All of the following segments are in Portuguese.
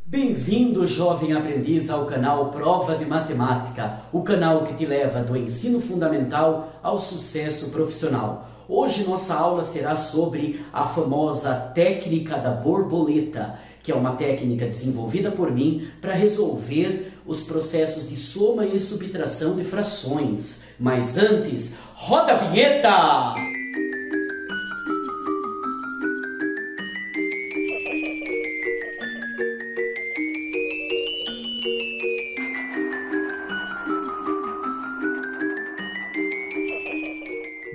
Bem-vindo, jovem aprendiz, ao canal Prova de Matemática, o canal que te leva do ensino fundamental ao sucesso profissional. Hoje nossa aula será sobre a famosa técnica da borboleta, que é uma técnica desenvolvida por mim para resolver os processos de soma e subtração de frações. Mas antes, roda a vinheta!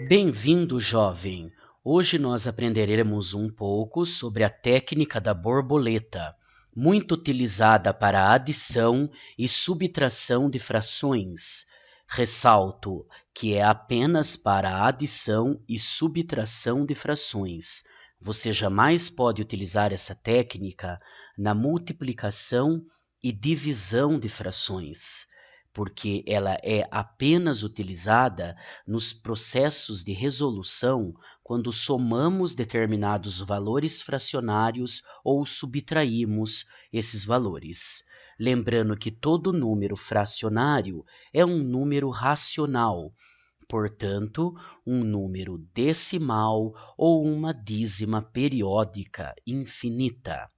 Bem-vindo, jovem! Hoje nós aprenderemos um pouco sobre a técnica da borboleta, muito utilizada para a adição e subtração de frações. Ressalto que é apenas para a adição e subtração de frações. Você jamais pode utilizar essa técnica na multiplicação e divisão de frações, porque ela é apenas utilizada nos processos de resolução quando somamos determinados valores fracionários ou subtraímos esses valores. Lembrando que todo número fracionário é um número racional, portanto, um número decimal ou uma dízima periódica infinita.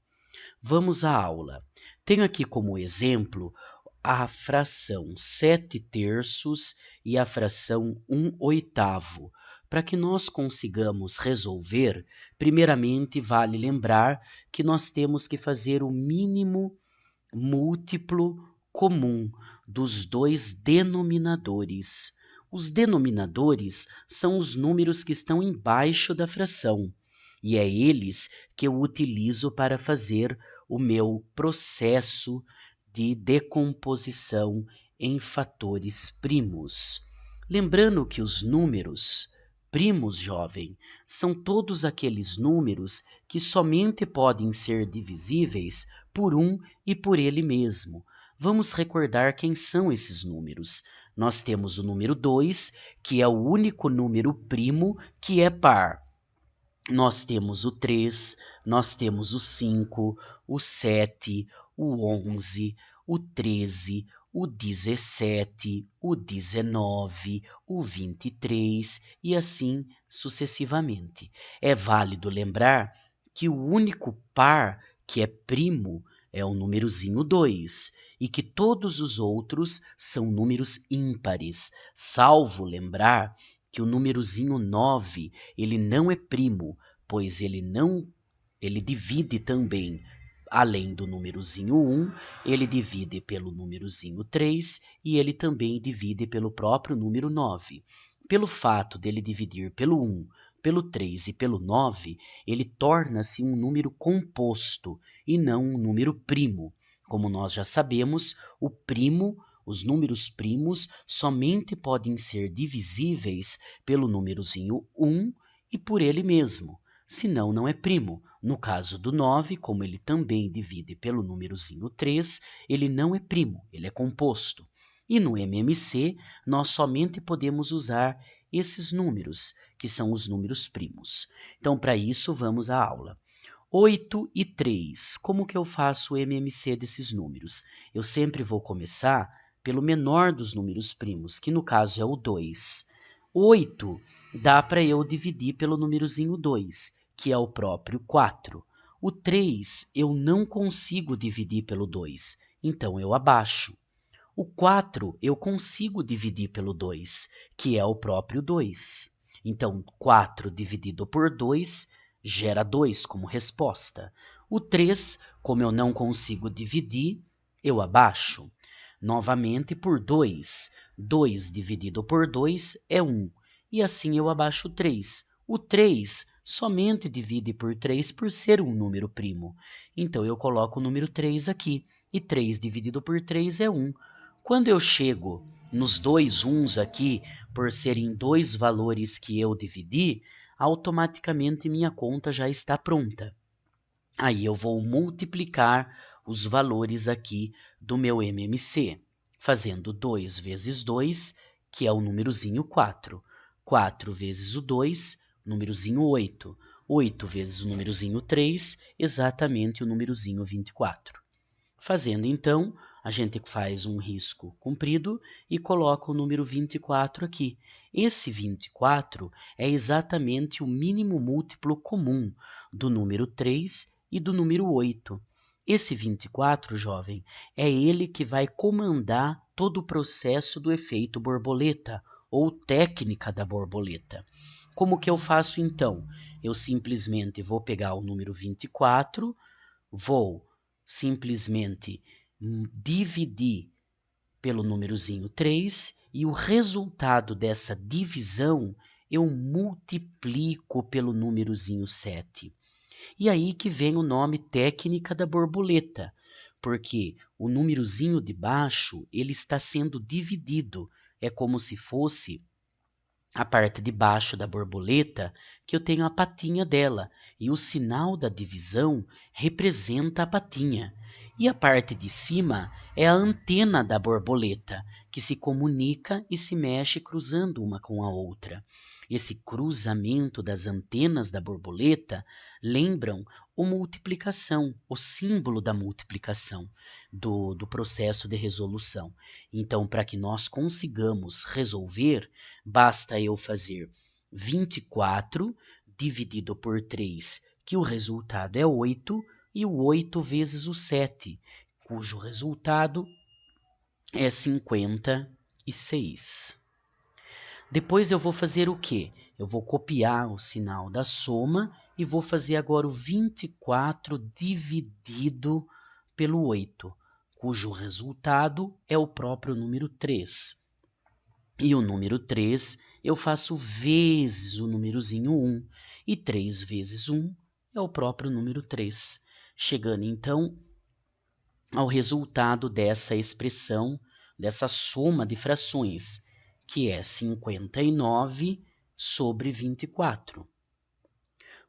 Vamos à aula. Tenho aqui como exemplo a fração 7/3 e a fração 1/8. Para que nós consigamos resolver, primeiramente vale lembrar que nós temos que fazer o mínimo múltiplo comum dos dois denominadores. Os denominadores são os números que estão embaixo da fração, e é eles que eu utilizo para fazer o meu processo de decomposição em fatores primos. Lembrando que os números primos, jovem, são todos aqueles números que somente podem ser divisíveis por um e por ele mesmo. Vamos recordar quem são esses números. Nós temos o número 2, que é o único número primo que é par. Nós temos o 3, nós temos o 5, o 7, o 11, o 13, o 17, o 19, o 23 e assim sucessivamente. É válido lembrar que o único par que é primo é o númerozinho 2 e que todos os outros são números ímpares, salvo lembrar que o númerozinho 9, ele não é primo, pois ele divide também, além do númerozinho 1, ele divide pelo númerozinho 3 e ele também divide pelo próprio número 9. Pelo fato dele dividir pelo 1, pelo 3 e pelo 9, ele torna-se um número composto e não um número primo. Como nós já sabemos, os números primos somente podem ser divisíveis pelo númerozinho 1 e por ele mesmo, senão não é primo. No caso do 9, como ele também divide pelo númerozinho 3, ele não é primo, ele é composto. E no MMC, nós somente podemos usar esses números, que são os números primos. Então, para isso, vamos à aula. 8 e 3. Como que eu faço o MMC desses números? Eu sempre vou começar pelo menor dos números primos, que no caso é o 2. 8 dá para eu dividir pelo númerozinho 2, que é o próprio 4. O 3 eu não consigo dividir pelo 2, então eu abaixo. O 4 eu consigo dividir pelo 2, que é o próprio 2. Então, 4 dividido por 2 gera 2 como resposta. O 3, como eu não consigo dividir, eu abaixo. Novamente por 2. 2 dividido por 2 é 1. E assim eu abaixo o 3. O 3 somente divide por 3 por ser um número primo. Então eu coloco o número 3 aqui. E 3 dividido por 3 é 1. Quando eu chego nos dois uns aqui, por serem dois valores que eu dividi, automaticamente minha conta já está pronta. Aí eu vou multiplicar os valores aqui do meu MMC, fazendo 2 vezes 2, que é o númerozinho 4. 4 vezes o 2, númerozinho 8. 8 vezes o númerozinho 3, exatamente o númerozinho 24. Fazendo então, a gente faz um risco comprido e coloca o número 24 aqui. Esse 24 é exatamente o mínimo múltiplo comum do número 3 e do número 8. Esse 24, jovem, é ele que vai comandar todo o processo do efeito borboleta, ou técnica da borboleta. Como que eu faço então? Eu simplesmente vou pegar o número 24, vou simplesmente dividir pelo númerozinho 3 e o resultado dessa divisão eu multiplico pelo númerozinho 7. E aí que vem o nome técnica da borboleta, porque o númerozinho de baixo ele está sendo dividido, é como se fosse a parte de baixo da borboleta, que eu tenho a patinha dela, e o sinal da divisão representa a patinha. E a parte de cima é a antena da borboleta, que se comunica e se mexe cruzando uma com a outra. Esse cruzamento das antenas da borboleta lembram a multiplicação, o símbolo da multiplicação do processo de resolução. Então, para que nós consigamos resolver, basta eu fazer 24 dividido por 3, que o resultado é 8, e o 8 vezes o 7, cujo resultado é 56. Depois eu vou fazer o quê? Eu vou copiar o sinal da soma e vou fazer agora o 24 dividido pelo 8, cujo resultado é o próprio número 3. E o número 3 eu faço vezes o númerozinho 1, e 3 vezes 1 é o próprio número 3, chegando então ao resultado dessa expressão, dessa soma de frações, que é 59 sobre 24.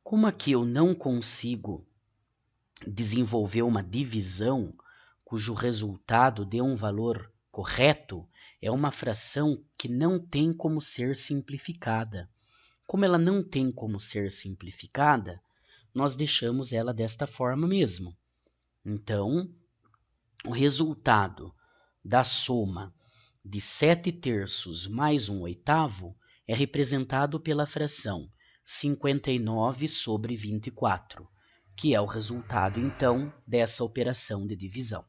Como aqui eu não consigo desenvolver uma divisão cujo resultado dê um valor correto, é uma fração que não tem como ser simplificada. Como ela não tem como ser simplificada, nós deixamos ela desta forma mesmo. Então, o resultado da soma de 7/3 mais 1/8 é representado pela fração 59 sobre 24, que é o resultado, então, dessa operação de divisão.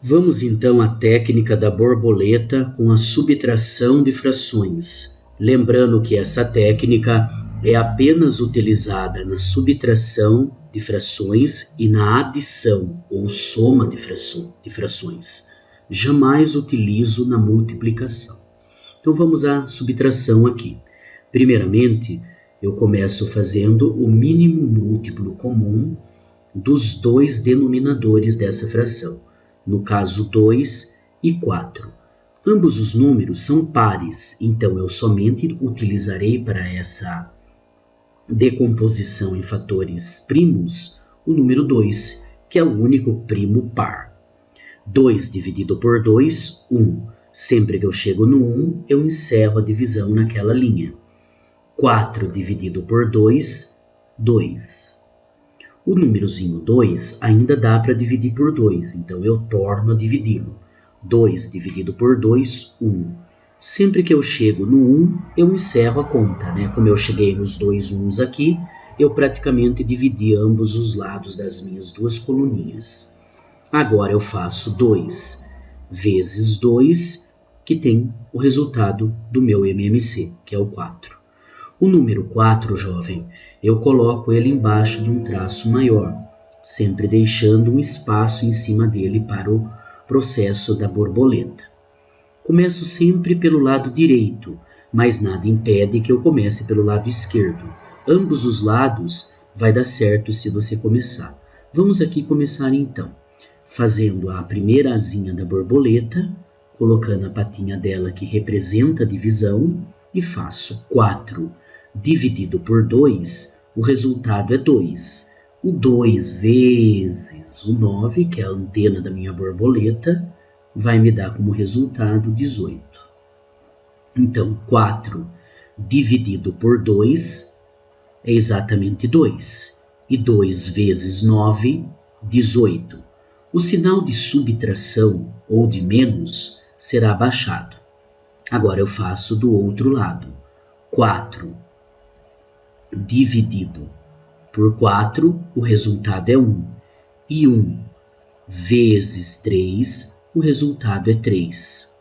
Vamos, então, à técnica da borboleta com a subtração de frações. Lembrando que essa técnica é apenas utilizada na subtração de frações e na adição ou soma de frações. Jamais utilizo na multiplicação. Então vamos à subtração aqui. Primeiramente, eu começo fazendo o mínimo múltiplo comum dos dois denominadores dessa fração, no caso 2 e 4. Ambos os números são pares, então eu somente utilizarei para essa decomposição em fatores primos o número 2, que é o único primo par. 2 dividido por 2, 1. Sempre que eu chego no 1, eu encerro a divisão naquela linha. 4 dividido por 2, 2. O númerozinho 2 ainda dá para dividir por 2, então eu torno a dividi-lo. 2 dividido por 2, 1. Sempre que eu chego no 1, eu encerro a conta, né? Como eu cheguei nos dois 1s aqui, eu praticamente dividi ambos os lados das minhas duas coluninhas. Agora eu faço 2 vezes 2, que tem o resultado do meu MMC, que é o 4. O número 4, jovem, eu coloco ele embaixo de um traço maior, sempre deixando um espaço em cima dele para o processo da borboleta. Começo sempre pelo lado direito, mas nada impede que eu comece pelo lado esquerdo. Ambos os lados vai dar certo se você começar. Vamos aqui começar então, fazendo a primeira asinha da borboleta, colocando a patinha dela que representa a divisão, e faço 4 dividido por 2, o resultado é 2. O 2 vezes o 9, que é a antena da minha borboleta, vai me dar como resultado 18. Então, 4 dividido por 2 é exatamente 2. E 2 vezes 9, 18. O sinal de subtração ou de menos será abaixado. Agora eu faço do outro lado. 4 dividido por 4, o resultado é 1. E 1 vezes 3, o resultado é 3.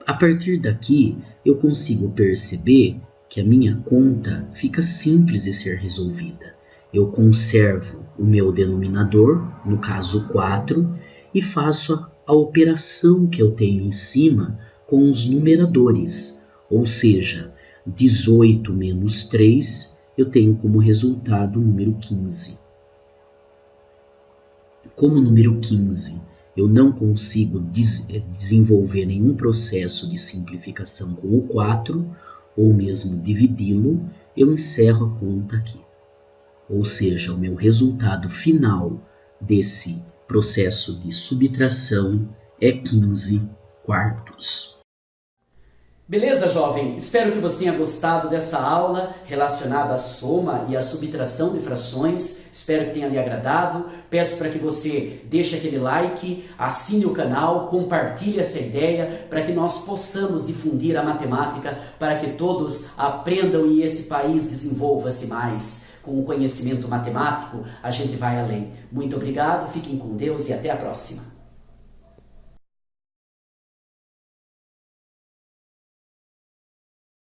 A partir daqui, eu consigo perceber que a minha conta fica simples de ser resolvida. Eu conservo o meu denominador, no caso 4, e faço a operação que eu tenho em cima com os numeradores, ou seja, 18 menos 3, eu tenho como resultado o número 15. Como o número 15 eu não consigo desenvolver nenhum processo de simplificação com o 4, ou mesmo dividi-lo, eu encerro a conta aqui. Ou seja, o meu resultado final desse processo de subtração é 15 quartos. Beleza, jovem? Espero que você tenha gostado dessa aula relacionada à soma e à subtração de frações. Espero que tenha lhe agradado. Peço para que você deixe aquele like, assine o canal, compartilhe essa ideia para que nós possamos difundir a matemática para que todos aprendam e esse país desenvolva-se mais. Com o conhecimento matemático, a gente vai além. Muito obrigado, fiquem com Deus e até a próxima.